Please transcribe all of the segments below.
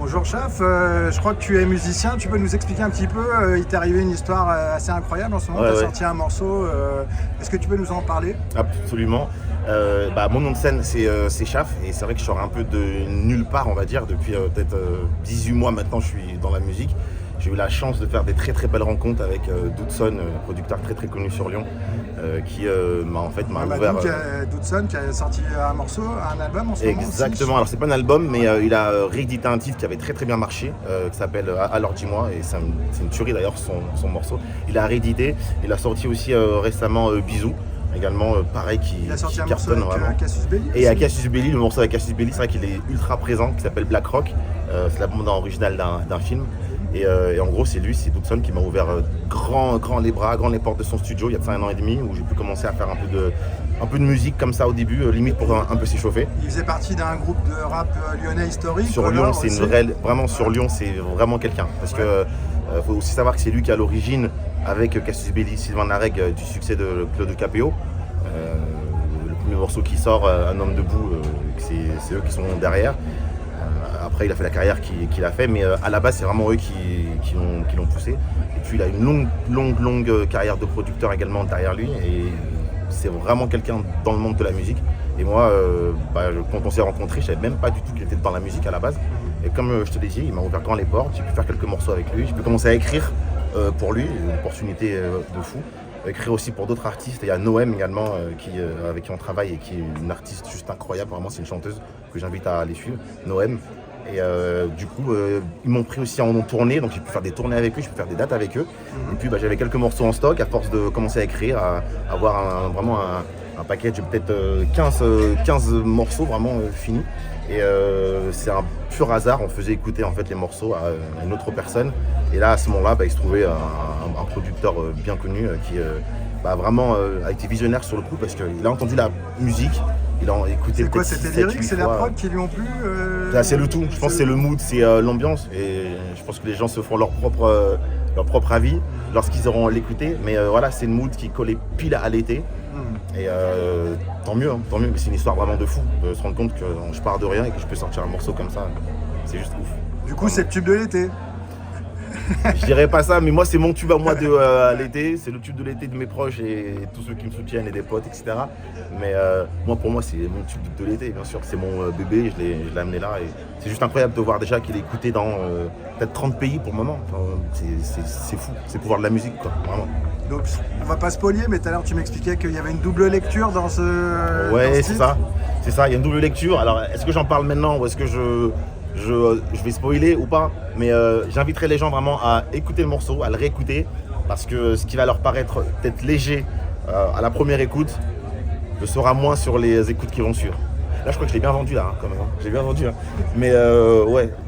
Bonjour chef, je crois que tu es musicien, tu peux nous expliquer un petit peu, il t'est arrivé une histoire assez incroyable en ce moment, tu as sorti un morceau, est-ce que tu peux nous en parler? Absolument. Mon nom de scène c'est Chaf et c'est vrai que je sors un peu de nulle part on va dire depuis peut-être 18 mois maintenant je suis dans la musique. J'ai eu la chance de faire des très très belles rencontres avec Doodson, producteur très très connu sur Lyon, qui m'a ouvert. Donc Doodson qui a sorti un morceau, un album en ce moment. Exactement, alors c'est pas un album mais il a réédité un titre qui avait très très bien marché, qui s'appelle Alors dis-moi, et c'est une tuerie d'ailleurs son morceau. Il a réédité, il a sorti aussi récemment Bisous. Également pareil il a sorti un cartonne morceau avec Cassius Belli. Et à Cassius Belli, le morceau avec Cassius Belli, c'est vrai qu'il est ultra présent, qui s'appelle Black Rock, c'est la bande originale d'un film. Et en gros c'est Doodson qui m'a ouvert grand les bras, grand les portes de son studio il y a de ça 1 an et demi, où j'ai pu commencer à faire un peu de musique comme ça au début, limite pour un peu s'échauffer. Il faisait partie d'un groupe de rap lyonnais historique. Sur Lyon, c'est vraiment sur Lyon, c'est vraiment quelqu'un. Parce que faut aussi savoir que c'est lui qui est à l'origine, avec Cassius Belli, Sylvain Nareg, du succès de Claude Capéo. Le premier morceau qui sort, Un homme debout, c'est eux qui sont derrière. Après, il a fait la carrière qu'il a fait, mais à la base, c'est vraiment eux qui l'ont poussé. Et puis, il a une longue carrière de producteur également derrière lui. Et c'est vraiment quelqu'un dans le monde de la musique. Et moi, quand on s'est rencontrés, je savais même pas du tout qu'il était dans la musique à la base. Et comme je te l'ai dit, il m'a ouvert grand les portes. J'ai pu faire quelques morceaux avec lui. J'ai pu commencer à écrire pour lui, une opportunité de fou. Écrire aussi pour d'autres artistes. Il y a Noem également avec qui on travaille et qui est une artiste juste incroyable. Vraiment, c'est une chanteuse que j'invite à aller suivre, Noem. Et du coup, ils m'ont pris aussi en tournée, donc j'ai pu faire des tournées avec eux, j'ai pu faire des dates avec eux. Et puis j'avais quelques morceaux en stock, à force de commencer à écrire, à avoir vraiment un package de peut-être 15 morceaux vraiment finis. Et c'est un pur hasard, on faisait écouter en fait les morceaux à une autre personne. Et là, à ce moment-là, il se trouvait un producteur bien connu qui vraiment a été visionnaire sur le coup, parce qu'il a entendu la musique. Il a écouté. C'est quoi, c'était lyrique, c'est la prod qui lui ont plu C'est le tout, je pense que c'est le mood, c'est l'ambiance. Et je pense que les gens se font leur propre avis lorsqu'ils auront l'écouté. Mais voilà, c'est une mood qui collait pile à l'été. Et tant mieux, mais c'est une histoire vraiment de fou, de se rendre compte que je pars de rien et que je peux sortir un morceau comme ça. C'est juste ouf. Du coup, c'est le tube de l'été. Je dirais pas ça, mais moi c'est mon tube à moi de l'été, c'est le tube de l'été de mes proches et tous ceux qui me soutiennent et des potes, etc. Mais pour moi c'est mon tube de l'été, bien sûr, c'est mon bébé, je l'ai amené là et c'est juste incroyable de voir déjà qu'il est écouté dans peut-être 30 pays pour le moment. Enfin, c'est fou, c'est le pouvoir de la musique, quoi, vraiment. Donc on va pas spoiler, mais tout à l'heure tu m'expliquais qu'il y avait une double lecture dans ce. Ouais, c'est ça, il y a une double lecture. Alors est-ce que j'en parle maintenant ou est-ce que je vais spoiler ou pas, mais j'inviterai les gens vraiment à écouter le morceau, à le réécouter, parce que ce qui va leur paraître peut-être léger à la première écoute le sera moins sur les écoutes qui vont suivre. Là je crois que je l'ai bien vendu là, quand même, j'ai bien vendu. Mais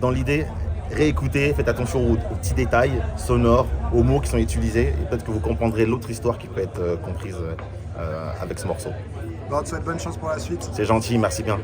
dans l'idée, réécoutez, faites attention aux petits détails sonores, aux mots qui sont utilisés, et peut-être que vous comprendrez l'autre histoire qui peut être comprise avec ce morceau. Bon, on te souhaite bonne chance pour la suite. C'est gentil, merci bien.